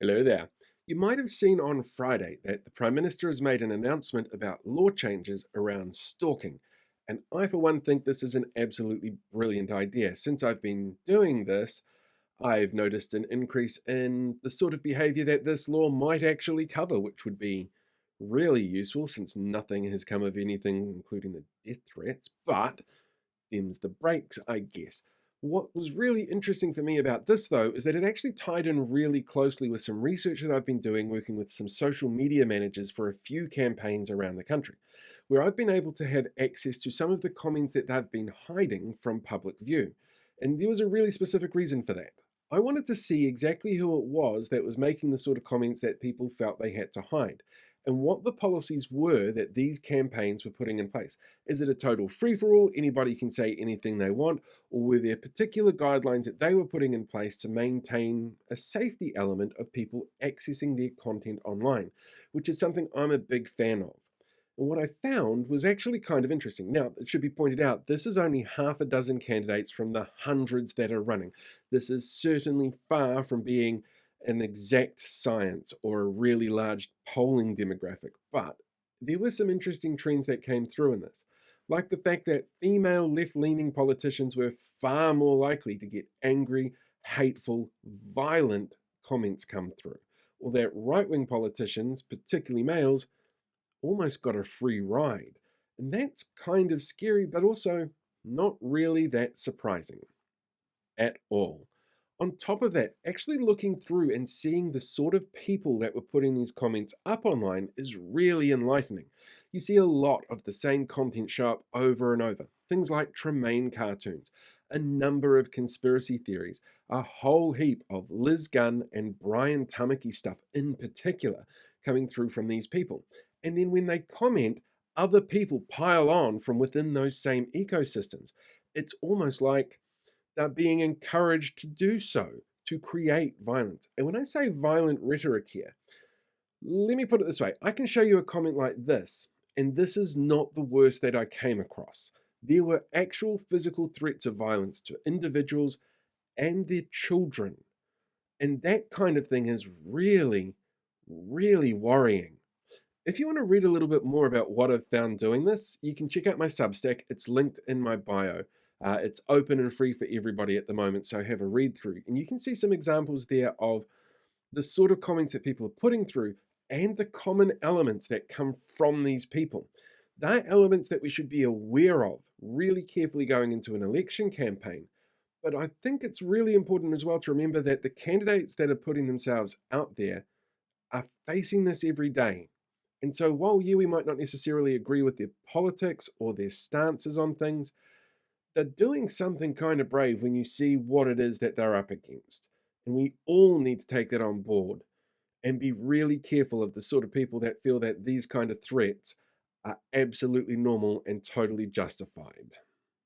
Hello there. You might have seen on Friday that the Prime Minister has made an announcement about law changes around stalking. And I, for one, think this is an absolutely brilliant idea. Since I've been doing this, I've noticed an increase in the sort of behavior that this law might actually cover, which would be really useful since nothing has come of anything, including the death threats. But them's the breaks, I guess. What was really interesting for me about this, though, is that it actually tied in really closely with some research that I've been doing working with some social media managers for a few campaigns around the country, where I've been able to have access to some of the comments that they've been hiding from public view. And there was a really specific reason for that. I wanted to see exactly who it was that was making the sort of comments that people felt they had to hide, and what the policies were that these campaigns were putting in place. Is it a total free for all? Anybody can say anything they want? Or were there particular guidelines that they were putting in place to maintain a safety element of people accessing their content online, which is something I'm a big fan of? And what I found was actually kind of interesting. Now, it should be pointed out, this is only half a dozen candidates from the hundreds that are running. This is certainly far from being an exact science or a really large polling demographic, but there were some interesting trends that came through in this, like the fact that female left leaning politicians were far more likely to get angry, hateful, violent comments come through, or that right wing politicians, particularly males, almost got a free ride. And that's kind of scary, but also not really that surprising at all. On top of that, actually looking through and seeing the sort of people that were putting these comments up online is really enlightening. You see a lot of the same content show up over and over. Things like Tremaine cartoons, a number of conspiracy theories, a whole heap of Liz Gunn and Brian Tamaki stuff in particular coming through from these people. And then when they comment, other people pile on from within those same ecosystems. It's almost like they're being encouraged to do so, to create violence. And when I say violent rhetoric here, let me put it this way. I can show you a comment like this, and this is not the worst that I came across. There were actual physical threats of violence to individuals and their children. And that kind of thing is really, really worrying. If you want to read a little bit more about what I've found doing this, you can check out my Substack. It's linked in my bio. It's open and free for everybody at the moment, so have a read through. And you can see some examples there of the sort of comments that people are putting through and the common elements that come from these people. They're elements that we should be aware of really carefully going into an election campaign. But I think it's really important as well to remember that the candidates that are putting themselves out there are facing this every day. And so while, yeah, we might not necessarily agree with their politics or their stances on things, they're doing something kind of brave when you see what it is that they're up against. And we all need to take that on board and be really careful of the sort of people that feel that these kind of threats are absolutely normal and totally justified.